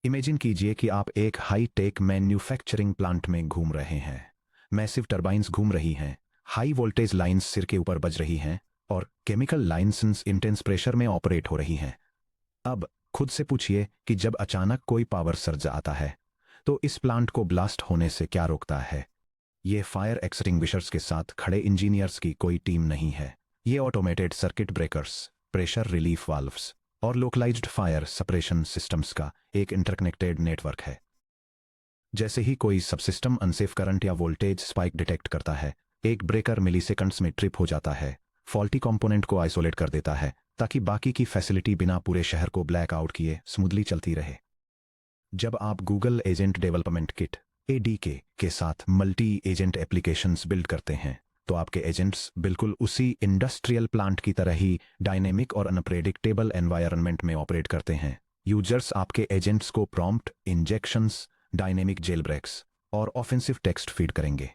Imagine कीजिए कि आप एक हाई टेक मैन्युफैक्चरिंग प्लांट में घूम रहे हैं। मैसिव टर्बाइन्स घूम रही हैं, हाई वोल्टेज लाइंस सिर के ऊपर बज रही हैं और केमिकल लाइंस इंटेंस प्रेशर में ऑपरेट हो रही हैं। अब खुद से पूछिए कि जब अचानक कोई पावर सर्ज आता है तो इस प्लांट को ब्लास्ट होने से क्या रोकता है? ये फायर एक्सटिंग्विशर्स के साथ खड़े इंजीनियर्स की कोई टीम नहीं है। ये automated circuit breakers, pressure relief valves और लोकलाइज्ड फायर सप्रेशन सिस्टम्स का एक इंटरकनेक्टेड नेटवर्क है। जैसे ही कोई सबसिस्टम अनसेफ करंट या वोल्टेज स्पाइक डिटेक्ट करता है, एक ब्रेकर मिलीसेकंड्स में ट्रिप हो जाता है, फॉल्टी कंपोनेंट को आइसोलेट कर देता है ताकि बाकी की फैसिलिटी बिना पूरे शहर को ब्लैक आउट किए स्मूथली चलती रहे। जब आप गूगल एजेंट डेवलपमेंट किट एडीके के साथ मल्टी एजेंट एप्लीकेशंस बिल्ड करते हैं तो आपके एजेंट्स बिल्कुल उसी इंडस्ट्रियल प्लांट की तरह ही डायनेमिक और अनप्रेडिक्टेबल एनवायरनमेंट में ऑपरेट करते हैं। यूजर्स आपके एजेंट्स को prompt, injections, dynamic jail breaks और ऑफेंसिव टेक्स्ट फीड करेंगे।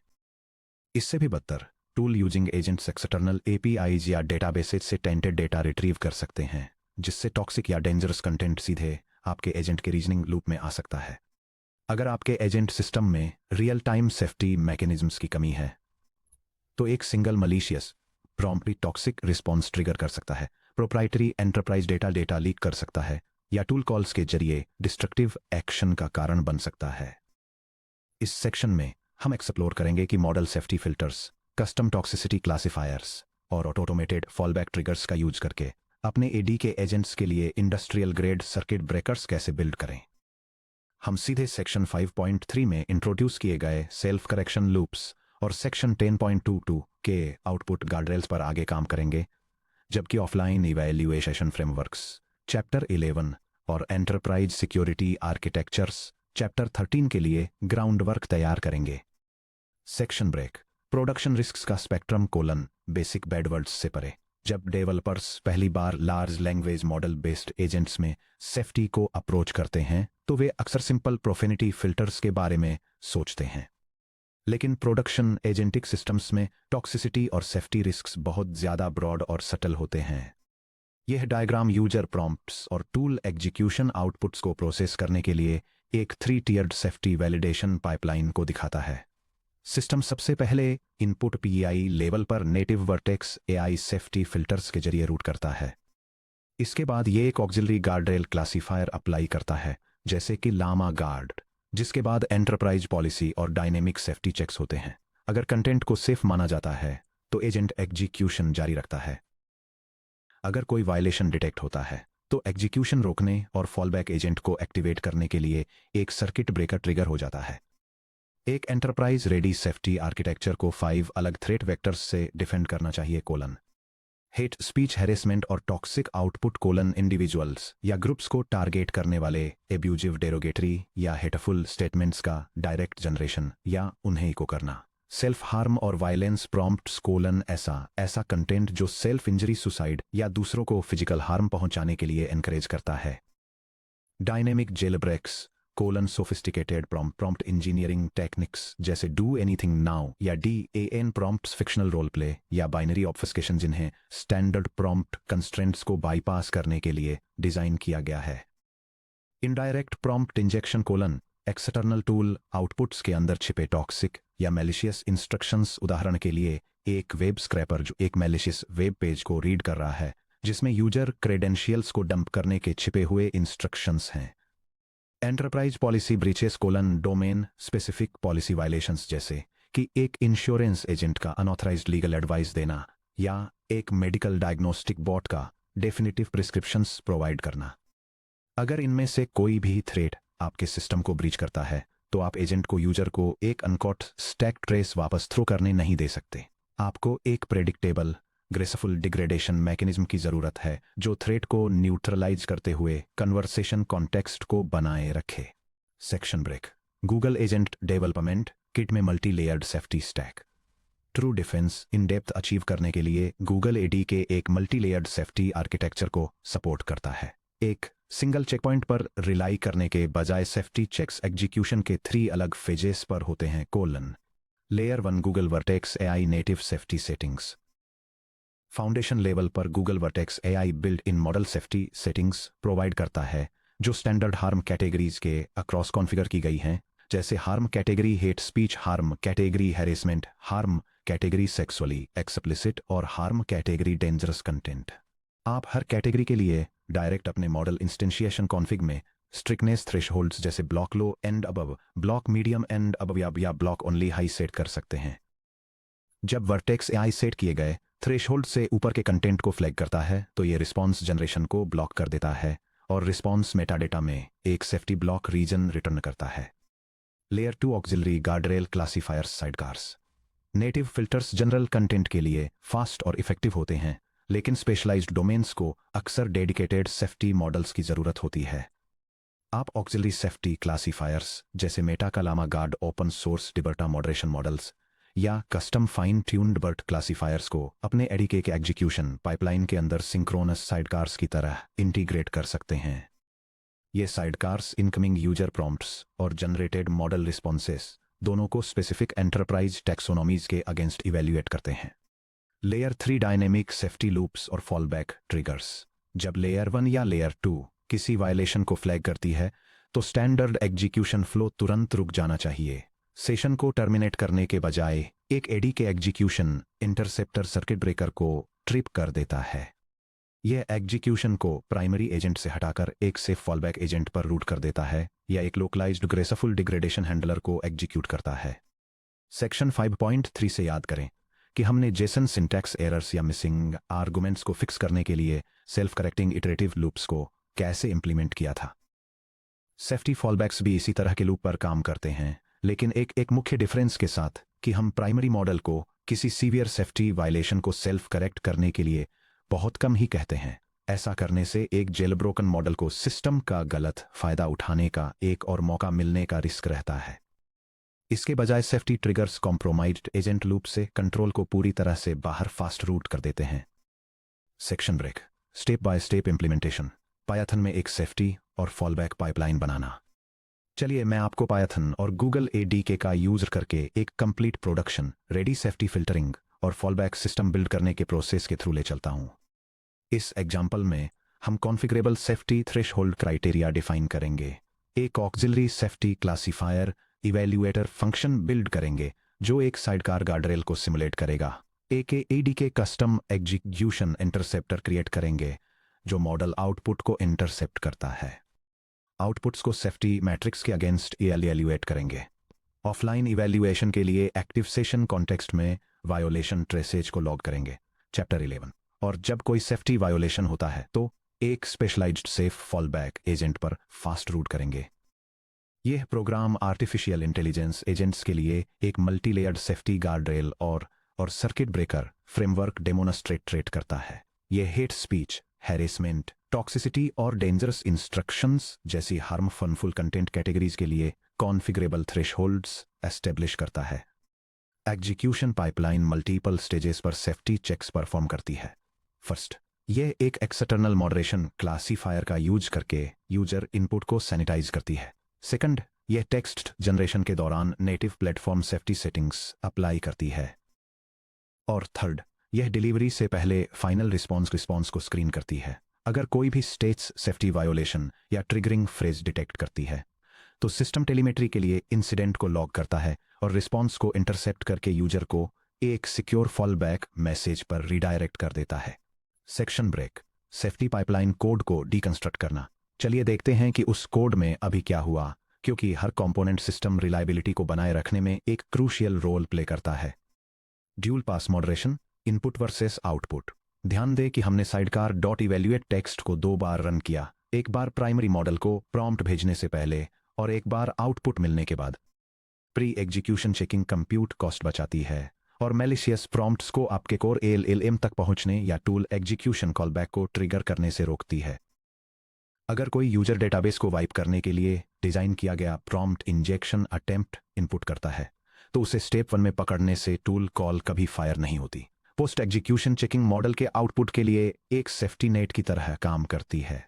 इससे भी बदतर, tool using agents external APIs या डेटाबेसेस से टेंटेड डेटा रिट्रीव कर सकते हैं, जिससे टॉक्सिक या डेंजरस कंटेंट सीधे आपके एजेंट के रीजनिंग लूप में आ सकता है। अगर आपके एजेंट सिस्टम में रियल टाइम सेफ्टी मैकेनिज्म्स की कमी है तो एक सिंगल मलीशियस प्रॉम्प्ट भी टॉक्सिक रिस्पॉन्स ट्रिगर कर सकता है, प्रोप्राइटरी एंटरप्राइज डेटा लीक कर सकता है या टूल कॉल्स के जरिए डिस्ट्रक्टिव एक्शन का कारण बन सकता है। इस सेक्शन में हम एक्सप्लोर करेंगे कि model safety filters, custom toxicity classifiers और ऑटोमेटेड फॉलबैक ट्रिगर्स का यूज करके अपने एडी के एजेंट्स के लिए इंडस्ट्रियल ग्रेड सर्किट ब्रेकर्स कैसे बिल्ड करें। हम सीधे सेक्शन 5.3 में इंट्रोड्यूस किए गए सेल्फ करेक्शन लूप्स और सेक्शन 10.22 के आउटपुट गार्डरेल्स पर आगे काम करेंगे, जबकि ऑफलाइन इवैल्यूएशन फ्रेमवर्क्स चैप्टर 11 और एंटरप्राइज सिक्योरिटी आर्किटेक्चर्स चैप्टर 13 के लिए ग्राउंड वर्क तैयार करेंगे। सेक्शन ब्रेक, प्रोडक्शन रिस्क्स का स्पेक्ट्रम बेसिक बैडवर्ड्स से परे। जब डेवलपर्स पहली बार large language model based agents में सेफ्टी को अप्रोच करते हैं तो वे अक्सर सिंपल प्रोफेनिटी फिल्टर्स के बारे में सोचते हैं, लेकिन प्रोडक्शन एजेंटिक सिस्टम्स में टॉक्सिसिटी और सेफ्टी रिस्क्स बहुत ज्यादा ब्रॉड और सटल होते हैं। यह डायग्राम यूजर प्रॉम्प्ट्स और टूल एग्जीक्यूशन आउटपुट्स को प्रोसेस करने के लिए एक 3-tiered सेफ्टी वैलिडेशन पाइपलाइन को दिखाता है। सिस्टम सबसे पहले इनपुट पीआई लेवल पर native vertex AI safety filters के जरिए रूट करता है। इसके बाद ये एक ऑक्सिलरी गार्डरेल क्लासिफायर अप्लाई करता है, जैसे कि लामा गार्ड, जिसके बाद एंटरप्राइज पॉलिसी और डायनेमिक सेफ्टी चेक्स होते हैं। अगर कंटेंट को सेफ माना जाता है तो एजेंट एग्जीक्यूशन जारी रखता है। अगर कोई वायलेशन डिटेक्ट होता है तो एग्जीक्यूशन रोकने और फॉलबैक एजेंट को एक्टिवेट करने के लिए एक सर्किट ब्रेकर ट्रिगर हो जाता है। एक एंटरप्राइज रेडी सेफ्टी आर्किटेक्चर को 5 अलग थ्रेट वेक्टर्स से डिफेंड करना चाहिए: हेट स्पीच, हैरेसमेंट और टॉक्सिक आउटपुट; इंडिविजुअल्स या ग्रुप्स को टारगेट करने वाले एब्यूजिव, डेरोगेटरी या हेटफुल स्टेटमेंट्स का डायरेक्ट जनरेशन या उन्हें इको करना; सेल्फ हार्म और वायलेंस प्रॉम्प्ट्स; ऐसा कंटेंट जो सेल्फ इंजरी, सुसाइड या दूसरों को फिजिकल हार्म पहुंचाने के लिए एनकरेज करता है; dynamic jail breaks; sophisticated prompt engineering techniques जैसे डू एनीथिंग नाउ या DAN prompts; fictional role play या बाइनरी ऑब्फस्केशन जिन्हें स्टैंडर्ड प्रॉम्प्ट कंस्ट्रेंट्स को बाईपास करने के लिए डिजाइन किया गया है; indirect prompt injection; external tool outputs के अंदर छिपे टॉक्सिक या मैलिशियस इंस्ट्रक्शंस। उदाहरण के लिए एक वेब स्क्रैपर जो एक मैलिशियस वेब पेज को रीड कर रहा है जिसमें यूजर क्रेडेंशियल्स को डंप करने के छिपे हुए इंस्ट्रक्शंस हैं; enterprise policy breaches; domain specific policy violations जैसे कि एक इंश्योरेंस एजेंट का अनऑथराइज्ड लीगल एडवाइस देना या एक मेडिकल डायग्नोस्टिक बॉट का डेफिनेटिव प्रिस्क्रिप्शंस प्रोवाइड करना। अगर इनमें से कोई भी थ्रेट आपके सिस्टम को ब्रीच करता है तो आप एजेंट को, यूजर को एक अनकॉट स्टैक ट्रेस वापस थ्रो करने नहीं दे सकते। आपको एक प्रेडिक्टेबल ग्रेसफुल डिग्रेडेशन मैकेनिज्म की जरूरत है जो थ्रेट को न्यूट्रलाइज करते हुए कन्वर्सेशन कॉन्टेक्स्ट को बनाए रखे। Section break, Google agent development kit में multi layered safety stack. True defence in depth achieve करने के लिए गूगल एडी के एक मल्टी लेयर्ड सेफ्टी आर्किटेक्चर को सपोर्ट करता है। एक सिंगल चेकपॉइंट पर रिलाई करने के बजाय सेफ्टी चेक्स एग्जीक्यूशन के 3 अलग फेजेस पर होते हैं: layer 1 Google Vertex AI native safety settings. Foundation level पर Google Vertex AI built in model safety settings provide करता है जो स्टैंडर्ड हार्म कैटेगरीज के अक्रॉस कॉन्फ़िगर की गई हैं, जैसे harm category hate speech, harm category harassment, harm category sexually explicit और हार्म कैटेगरी डेंजरस कंटेंट। आप हर कैटेगरी के लिए डायरेक्ट अपने मॉडल इंस्टेंशिएशन कॉन्फ़िग में स्ट्रिक्टनेस थ्रेशहोल्ड्स जैसे block low and above, block medium and above या ब्लॉक ओनली हाई सेट कर सकते हैं। जब वर्टेक्स एआई सेट किए गए थ्रेशहोल्ड से ऊपर के कंटेंट को फ्लैग करता है तो ये रिस्पॉन्स जनरेशन को ब्लॉक कर देता है और रिस्पॉन्स मेटाडेटा में एक सेफ्टी ब्लॉक रीजन रिटर्न करता है। Layer 2 auxiliary guardrail classifiers sidecars. Native filters general content के लिए फास्ट और इफेक्टिव होते हैं, लेकिन स्पेशलाइज्ड डोमेन्स को अक्सर डेडिकेटेड सेफ्टी मॉडल्स की ज़रूरत होती है। आप ऑक्सिलरी सेफ्टी क्लासीफायर्स जैसे मेटा का Llama guard, open source DeBERTa moderation models या custom fine tuned BERT classifiers को अपने एडीके के एग्जीक्यूशन पाइपलाइन के अंदर सिंक्रोनस साइडकार्स की तरह इंटीग्रेट कर सकते हैं। ये साइडकार्स इनकमिंग यूजर प्रॉम्प्ट्स और जनरेटेड मॉडल रिस्पॉन्सेस दोनों को स्पेसिफिक एंटरप्राइज टैक्सोनॉमीज के अगेंस्ट इवेल्युएट करते हैं। लेयर 3 डायनेमिक सेफ्टी लूप्स और फॉलबैक ट्रिगर्स। जब लेयर 1 या लेयर 2 किसी वायलेशन को फ्लैग करती है तो स्टैंडर्ड एग्जीक्यूशन फ्लो तुरंत रुक जाना चाहिए। सेशन को टर्मिनेट करने के बजाय एक एडी के एग्जीक्यूशन इंटरसेप्टर सर्किट ब्रेकर को ट्रिप कर देता है। यह एग्जीक्यूशन को प्राइमरी एजेंट से हटाकर एक सेफ फॉलबैक एजेंट पर रूट कर देता है या एक लोकलाइज्ड ग्रेसफुल डिग्रेडेशन हैंडलर को एग्जीक्यूट करता है। सेक्शन 5.3 से याद करें कि हमने जेसन सिंटैक्स एरर्स या मिसिंग आर्गुमेंट्स को फिक्स करने के लिए सेल्फ करेक्टिंग इटरेटिव लूप्स को कैसे इंप्लीमेंट किया था। सेफ्टी फॉलबैक्स भी इसी तरह के लूप पर काम करते हैं, लेकिन एक मुख्य डिफरेंस के साथ कि हम प्राइमरी मॉडल को किसी सीवियर सेफ्टी वायलेशन को सेल्फ करेक्ट करने के लिए बहुत कम ही कहते हैं। ऐसा करने से एक जेलब्रोकन मॉडल को सिस्टम का गलत फायदा उठाने का एक और मौका मिलने का रिस्क रहता है। इसके बजाय safety triggers compromised agent loop से कंट्रोल को पूरी तरह से बाहर फास्ट रूट कर देते हैं। Section break. Step by step implementation. Python में एक सेफ्टी और फॉलबैक पाइपलाइन बनाना। चलिए मैं आपको पायथन और गूगल एडीके का यूज करके एक complete production ready safety filtering और फॉलबैक सिस्टम बिल्ड करने के प्रोसेस के थ्रू ले चलता हूं। इस एग्जाम्पल में हम configurable safety threshold criteria define करेंगे, एक auxiliary safety classifier evaluator function build करेंगे जो एक साइडकार गार्डरेल को सिमुलेट करेगा, एक ADK custom execution interceptor create करेंगे जो मॉडल आउटपुट को इंटरसेप्ट करता है। आउटपुट्स को सेफ्टी मैट्रिक्स के अगेंस्ट इवैल्यूएट करेंगे। ऑफलाइन इवैल्यूएशन के लिए एक्टिव सेशन कॉन्टेक्स्ट में वायोलेशन ट्रेसेज को लॉग करेंगे, चैप्टर 11। और जब कोई सेफ्टी वायोलेशन होता है तो एक स्पेशलाइज्ड सेफ फॉलबैक एजेंट पर फास्ट रूट करेंगे। यह प्रोग्राम आर्टिफिशियल इंटेलिजेंस एजेंट्स के लिए एक मल्टी लेयर्ड सेफ्टी गार्डरेल और सर्किट ब्रेकर फ्रेमवर्क डेमोन्स्ट्रेट करता है। यह हेट स्पीच, हैरेसमेंट, टॉक्सिसिटी और डेंजरस इंस्ट्रक्शंस जैसी हार्मफुल कंटेंट कैटेगरीज के लिए कॉन्फ़िगरेबल थ्रेशहोल्ड्स एस्टेब्लिश करता है। एग्जीक्यूशन पाइपलाइन मल्टीपल स्टेजेस पर सेफ्टी चेक्स परफॉर्म करती है। फर्स्ट, यह एक एक्सटर्नल मॉडरेशन क्लासीफायर का यूज करके यूजर इनपुट को सैनिटाइज करती है। सेकंड, यह टेक्स्ट जनरेशन के दौरान native platform safety settings apply करती है। और थर्ड, यह डिलीवरी से पहले फाइनल रिस्पॉन्स को स्क्रीन करती है। अगर कोई भी स्टेट्स सेफ्टी वायोलेशन या ट्रिगरिंग फ्रेज डिटेक्ट करती है तो सिस्टम टेलीमेट्री के लिए इंसिडेंट को लॉग करता है और रिस्पॉन्स को इंटरसेप्ट करके यूजर को एक सिक्योर फॉलबैक मैसेज पर रीडायरेक्ट कर देता है। Section break. Safety pipeline code को डिकंस्ट्रक्ट करना। चलिए देखते हैं कि उस कोड में अभी क्या हुआ, क्योंकि हर कंपोनेंट सिस्टम रिलायबिलिटी को बनाए रखने में एक क्रूशियल रोल प्ले करता है। ड्यूल पास मॉडरेशन, इनपुट वर्सेस आउटपुट। ध्यान दें कि हमने साइडकार डॉट इवैल्यूएट टेक्स्ट को 2 बार रन किया, एक बार प्राइमरी मॉडल को प्रॉम्प्ट भेजने से पहले और एक बार आउटपुट मिलने के बाद। Pre execution checking compute cost बचाती है और मैलिशियस प्रॉम्प्ट्स को आपके कोर एलएलएम तक पहुंचने या टूल एग्जीक्यूशन कॉलबैक को ट्रिगर करने से रोकती है। अगर कोई यूजर डेटाबेस को वाइप करने के लिए डिजाइन किया गया प्रॉम्प्ट इंजेक्शन अटेम्प्ट इनपुट करता है तो उसे स्टेप 1 में पकड़ने से टूल कॉल कभी फायर नहीं होती। पोस्ट एग्जीक्यूशन चेकिंग मॉडल के आउटपुट के लिए एक सेफ्टी नेट की तरह काम करती है,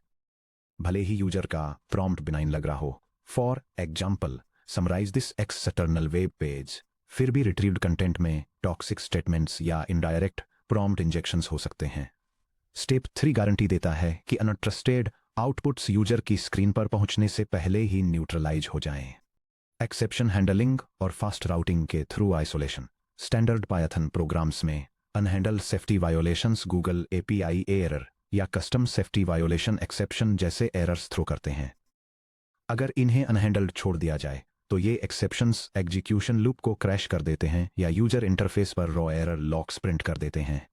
भले ही यूजर का प्रॉम्प्ट बिनाइन लग रहा हो। For example, summarise this external web page, फिर भी रिट्रीव्ड कंटेंट में टॉक्सिक स्टेटमेंट्स या इनडायरेक्ट प्रॉम्प्ट इंजेक्शंस हो सकते हैं। स्टेप 3 गारंटी देता है कि अनट्रस्टेड आउटपुट्स यूजर की स्क्रीन पर पहुंचने से पहले ही न्यूट्रलाइज हो जाएं। एक्सेप्शन हैंडलिंग और फास्ट राउटिंग के through isolation. Standard Python programs में unhandled safety violations Google API error या कस्टम सेफ्टी वायोलेशन एक्सेप्शन जैसे एरर्स थ्रो करते हैं। अगर इन्हें अनहैंडल्ड छोड़ दिया जाए तो ये एक्सेप्शंस एग्जीक्यूशन लूप को क्रैश कर देते हैं या यूजर इंटरफेस पर रॉ एरर लॉक्स प्रिंट कर देते हैं।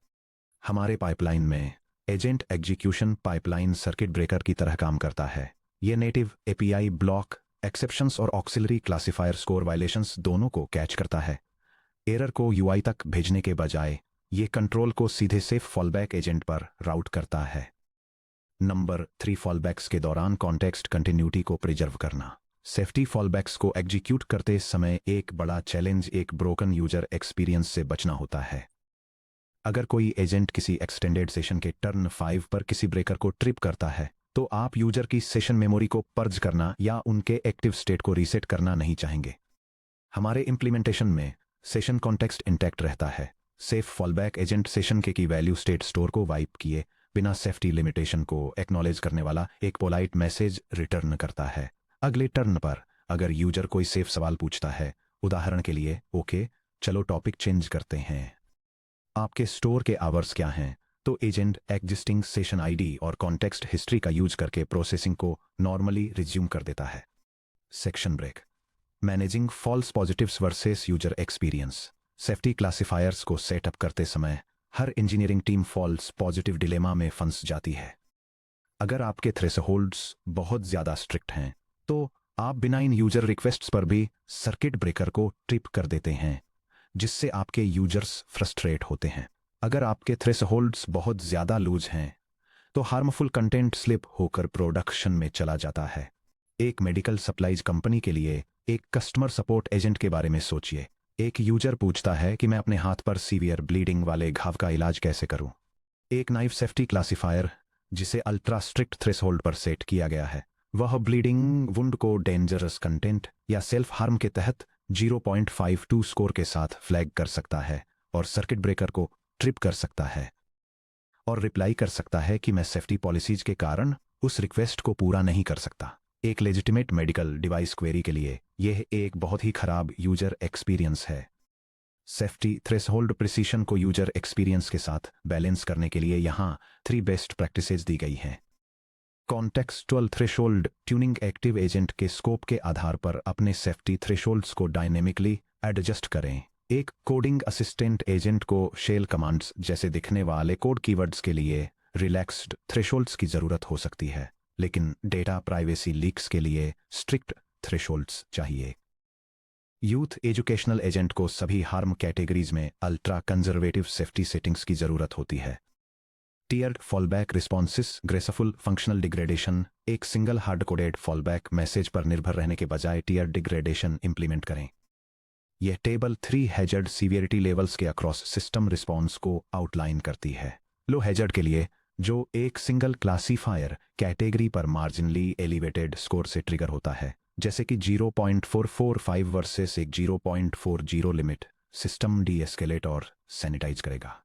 हमारे पाइपलाइन में agent execution pipeline circuit breaker की तरह काम करता है। ये नेटिव एपीआई ब्लॉक एक्सेप्शंस और ऑक्सिलरी क्लासिफायर स्कोर वायलेशंस दोनों को कैच करता है। एरर को यूआई तक भेजने के बजाय ये कंट्रोल को सीधे सेफ फॉलबैक एजेंट पर राउट करता है। नंबर 3 फॉलबैक्स के दौरान कॉन्टेक्स्ट कंटिन्यूटी को प्रिजर्व करना। सेफ्टी फॉलबैक्स को एग्जीक्यूट करते समय एक बड़ा चैलेंज एक ब्रोकन यूजर एक्सपीरियंस से बचना होता है। अगर कोई एजेंट किसी एक्सटेंडेड सेशन के टर्न 5 पर किसी ब्रेकर को ट्रिप करता है तो आप यूजर की सेशन मेमोरी को पर्ज करना या उनके एक्टिव स्टेट को रीसेट करना नहीं चाहेंगे। हमारे इंप्लीमेंटेशन में सेशन कॉन्टेक्स्ट इंटैक्ट रहता है। सेफ फॉलबैक एजेंट सेशन के की वैल्यू स्टेट स्टोर को वाइप किए बिना सेफ्टी लिमिटेशन को एक्नॉलेज करने वाला एक पोलाइट मैसेज रिटर्न करता है। अगले टर्न पर अगर यूजर कोई सेफ सवाल पूछता है, उदाहरण के लिए ओके चलो टॉपिक चेंज करते हैं, आपके स्टोर के आवर्स क्या हैं, तो एजेंट एग्जिस्टिंग सेशन आईडी और कॉन्टेक्स्ट हिस्ट्री का यूज करके प्रोसेसिंग को नॉर्मली रिज्यूम कर देता है। Section break. Managing false positives versus user experience. Safety classifiers को सेटअप करते समय हर engineering team false positive dilemma में फंस जाती है। अगर आपके थ्रेशोल्ड्स बहुत ज्यादा स्ट्रिक्ट हैं तो आप बिना इन यूजर रिक्वेस्ट्स पर भी सर्किट ब्रेकर को ट्रिप कर देते हैं, जिससे आपके यूजर्स फ्रस्ट्रेट होते हैं। अगर आपके थ्रेशोल्ड्स बहुत ज्यादा लूज हैं तो हार्मफुल कंटेंट स्लिप होकर प्रोडक्शन में चला जाता है। एक मेडिकल सप्लाईज कंपनी के लिए एक कस्टमर सपोर्ट एजेंट के बारे में सोचिए। एक यूजर पूछता है कि मैं अपने हाथ पर सीवियर ब्लीडिंग वाले घाव का इलाज कैसे करूं। एक नाइफ सेफ्टी क्लासिफायर जिसे अल्ट्रा स्ट्रिक्ट थ्रेशोल्ड पर सेट किया गया है, वह ब्लीडिंग वुंड को डेंजरस कंटेंट या सेल्फ हार्म के तहत 0.52 स्कोर के साथ फ्लैग कर सकता है और सर्किट ब्रेकर को ट्रिप कर सकता है और रिप्लाई कर सकता है कि मैं सेफ्टी पॉलिसीज के कारण उस रिक्वेस्ट को पूरा नहीं कर सकता। एक लेजिटिमेट मेडिकल डिवाइस क्वेरी के लिए यह एक बहुत ही खराब यूजर एक्सपीरियंस है। सेफ्टी थ्रेशोल्ड प्रिसीशन को यूजर एक्सपीरियंस के साथ बैलेंस करने के लिए यहां 3 बेस्ट प्रैक्टिसेस दी गई हैं। Contextual threshold tuning active agent के स्कोप के आधार पर अपने सेफ्टी थ्रेशोल्ड्स को डायनेमिकली एडजस्ट करें। एक कोडिंग असिस्टेंट एजेंट को शेल कमांड्स जैसे दिखने वाले कोड कीवर्ड्स के लिए रिलैक्स्ड थ्रेशोल्ड्स की जरूरत हो सकती है, लेकिन डेटा प्राइवेसी लीक्स के लिए स्ट्रिक्ट थ्रेशोल्ड्स चाहिए। यूथ एजुकेशनल एजेंट को सभी हार्म कैटेगरीज में अल्ट्रा कंजर्वेटिव सेफ्टी सेटिंग्स की जरूरत होती है। Tiered fallback responses graceful functional degradation. एक single hard coded fallback message पर निर्भर रहने के बजाय टीयर डिग्रेडेशन इंप्लीमेंट करें। यह टेबल 3 हैजर्ड सीवियरिटी लेवल्स के अक्रॉस सिस्टम रिस्पॉन्स को आउटलाइन करती है। लो हैजर्ड के लिए जो एक सिंगल क्लासीफायर कैटेगरी पर मार्जिनली एलिवेटेड स्कोर से ट्रिगर होता है, जैसे कि 0.445 वर्सेस एक 0.40 लिमिट, सिस्टम डीएस्केलेट और सैनिटाइज करेगा।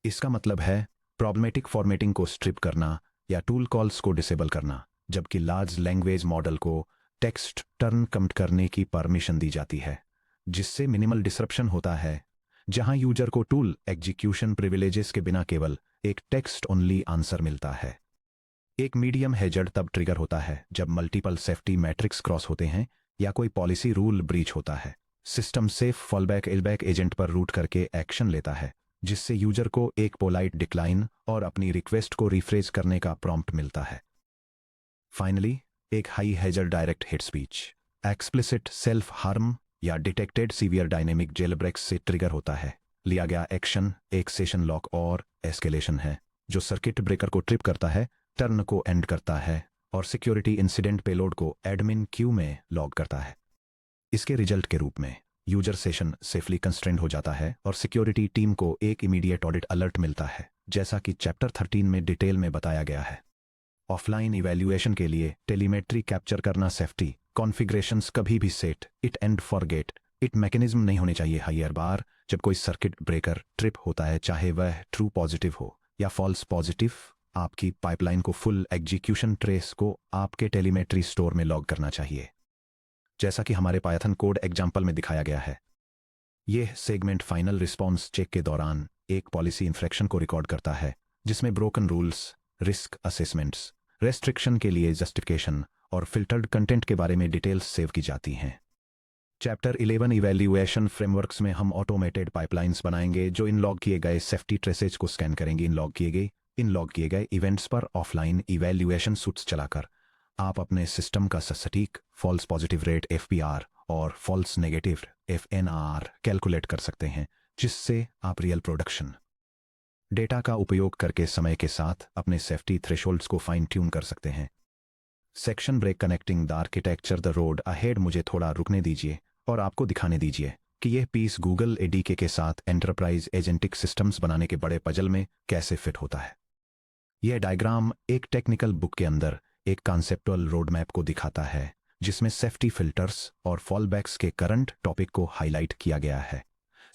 इसका मतलब है प्रॉब्लमेटिक फॉर्मेटिंग को स्ट्रिप करना या टूल कॉल्स को डिसेबल करना, जबकि लार्ज लैंग्वेज मॉडल को टेक्स्ट टर्न कम्ट करने की परमिशन दी जाती है, जिससे मिनिमल डिसरप्शन होता है, जहां यूजर को टूल एग्जीक्यूशन प्रिविलेजेस के बिना केवल एक टेक्स्ट ओनली आंसर मिलता है। एक मीडियम हैजर्ड तब ट्रिगर होता है जब मल्टीपल सेफ्टी मैट्रिक्स क्रॉस होते हैं या कोई पॉलिसी रूल ब्रीच होता है। सिस्टम सेफ फॉलबैक एलबैक एजेंट पर रूट करके एक्शन लेता है, जिससे यूजर को एक पोलाइट डिक्लाइन और अपनी रिक्वेस्ट को रिफ्रेज करने का प्रॉम्प्ट मिलता है। फाइनली, एक high hazard direct hit speech explicit self harm या डिटेक्टेड सीवियर डायनेमिक जेलब्रेक्स से ट्रिगर होता है। लिया गया एक्शन एक सेशन लॉक और एस्केलेशन है, जो सर्किट ब्रेकर को ट्रिप करता है, टर्न को एंड करता है और सिक्योरिटी इंसिडेंट पेलोड को एडमिन क्यू में लॉग करता है। इसके रिजल्ट के रूप में यूजर सेशन सेफली कंस्ट्रेंड हो जाता है और सिक्योरिटी टीम को एक इमीडिएट ऑडिट अलर्ट मिलता है, जैसा कि चैप्टर 13 में डिटेल में बताया गया है। ऑफलाइन इवैल्यूएशन के लिए टेलीमेट्री कैप्चर करना सेफ्टी कॉन्फ़िगरेशंस कभी भी set it and forget it mechanism नहीं होने चाहिए। हर बार जब कोई सर्किट ब्रेकर ट्रिप होता है, चाहे वह ट्रू पॉजिटिव हो या फॉल्स पॉजिटिव, आपकी पाइपलाइन को फुल एग्जीक्यूशन ट्रेस को आपके टेलीमेट्री स्टोर में लॉग करना चाहिए, जैसा कि हमारे पायथन कोड एग्जाम्पल में दिखाया गया है। यह सेगमेंट फाइनल रिस्पॉन्स चेक के दौरान एक पॉलिसी इन्फ्रैक्शन को रिकॉर्ड करता है, जिसमें broken rules, risk assessments, restriction के लिए जस्टिफिकेशन और फिल्टर्ड कंटेंट के बारे में डिटेल्स सेव की जाती हैं। चैप्टर 11 इवैल्यूएशन फ्रेमवर्क्स में हम ऑटोमेटेड पाइपलाइंस बनाएंगे जो इन लॉग किए गए सेफ्टी ट्रेसेज को स्कैन करेंगे। इन लॉग किए गए इवेंट्स पर ऑफलाइन इवैल्यूएशन सूट्स चलाकर आप अपने सिस्टम का सटीक फॉल्स पॉजिटिव रेट FPR और फॉल्स नेगेटिव FNR कैलकुलेट कर सकते हैं, जिससे आप रियल प्रोडक्शन डेटा का उपयोग करके समय के साथ अपने सेफ्टी थ्रेशोल्ड्स को फाइन ट्यून कर सकते हैं। Section break connecting the architecture the road ahead. मुझे थोड़ा रुकने दीजिए और आपको दिखाने दीजिए कि यह पीस गूगल ADK के साथ एंटरप्राइज एजेंटिक सिस्टम्स बनाने के बड़े पजल में कैसे फिट होता है। यह डायग्राम एक टेक्निकल बुक के अंदर एक कॉन्सेप्चुअल रोड मैप को दिखाता है, जिसमें सेफ्टी फिल्टर्स और फॉलबैक्स के करंट टॉपिक को हाईलाइट किया गया है।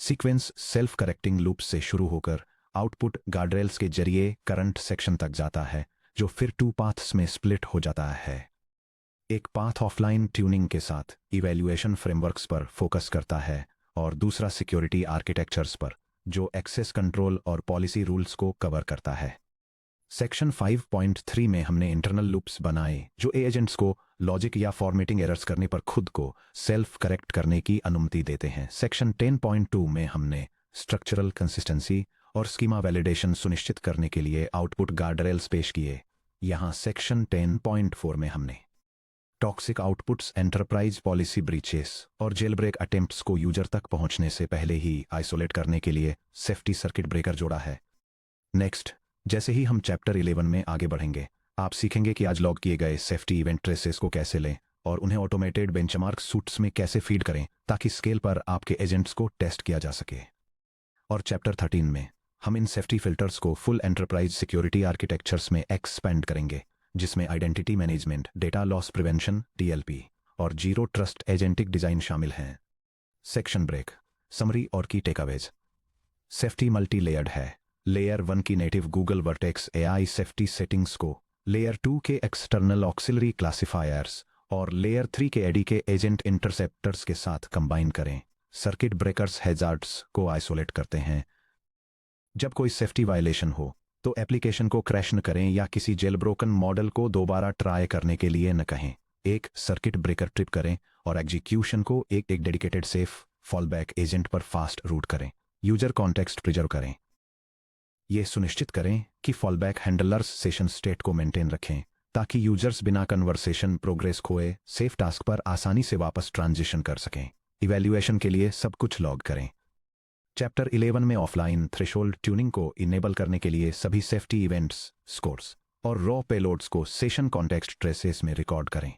सीक्वेंस सेल्फ करेक्टिंग लूप्स से शुरू होकर आउटपुट गार्डरेल्स के जरिए करंट सेक्शन तक जाता है, जो फिर 2 पाथ्स में स्प्लिट हो जाता है। एक पाथ ऑफलाइन ट्यूनिंग के साथ इवैल्यूएशन फ्रेमवर्क्स पर फोकस करता है और दूसरा सिक्योरिटी आर्किटेक्चर्स पर, जो एक्सेस कंट्रोल और पॉलिसी रूल्स को कवर करता है। सेक्शन 5.3 में हमने इंटरनल लूप्स बनाए जो एजेंट्स को लॉजिक या फॉर्मेटिंग एरर्स करने पर खुद को सेल्फ करेक्ट करने की अनुमति देते हैं। सेक्शन 10.2 में हमने स्ट्रक्चरल कंसिस्टेंसी और स्कीमा वैलिडेशन सुनिश्चित करने के लिए आउटपुट गार्डरेल्स पेश किए। यहाँ सेक्शन 10.4 में हमने toxic outputs, enterprise policy breaches और जेल ब्रेक अटेम्प्ट्स को यूजर तक पहुंचने से पहले ही आइसोलेट करने के लिए सेफ्टी सर्किट ब्रेकर जोड़ा है। नेक्स्ट, जैसे ही हम चैप्टर 11 में आगे बढ़ेंगे, आप सीखेंगे कि आज लॉग किए गए सेफ्टी इवेंट ट्रेसेस को कैसे लें और उन्हें ऑटोमेटेड बेंचमार्क सूट्स में कैसे फीड करें ताकि स्केल पर आपके एजेंट्स को टेस्ट किया जा सके। और चैप्टर 13 में हम इन सेफ्टी फिल्टर्स को फुल एंटरप्राइज सिक्योरिटी आर्किटेक्चर्स में एक्सपेंड करेंगे, जिसमें identity management, data loss prevention DLP और जीरो ट्रस्ट एजेंटिक डिजाइन शामिल हैं। सेक्शन ब्रेक समरी और की टेकअवेज। सेफ्टी मल्टी लेयर्ड है। लेयर 1 की native Google vertex AI safety settings को लेयर 2 के एक्सटर्नल ऑक्सिलरी क्लासिफायर्स और लेयर 3 के ADK एजेंट इंटरसेप्टर्स के साथ कंबाइन करें। सर्किट ब्रेकर्स हैजार्ड्स को आइसोलेट करते हैं। जब कोई सेफ्टी वायलेशन हो तो एप्लीकेशन को क्रैश न करें या किसी जेल ब्रोकन मॉडल को दोबारा ट्राई करने के लिए न कहें। एक सर्किट ब्रेकर ट्रिप करें और एग्जीक्यूशन को एक डेडिकेटेड सेफ फॉलबैक एजेंट पर फास्ट रूट करें। यूजर कॉन्टेक्स्ट प्रिजर्व करें। यह सुनिश्चित करें कि फॉलबैक हैंडलर्स सेशन स्टेट को मेंटेन रखें ताकि यूजर्स बिना कन्वर्सेशन प्रोग्रेस खोए सेफ टास्क पर आसानी से वापस ट्रांजिशन कर सकें। इवैल्यूएशन के लिए सब कुछ लॉग करें। चैप्टर 11 में ऑफलाइन थ्रेशोल्ड ट्यूनिंग को इनेबल करने के लिए सभी सेफ्टी इवेंट्स, स्कोर्स और रॉ पेलोड्स को सेशन कॉन्टेक्स्ट ट्रेसेस में रिकॉर्ड करें।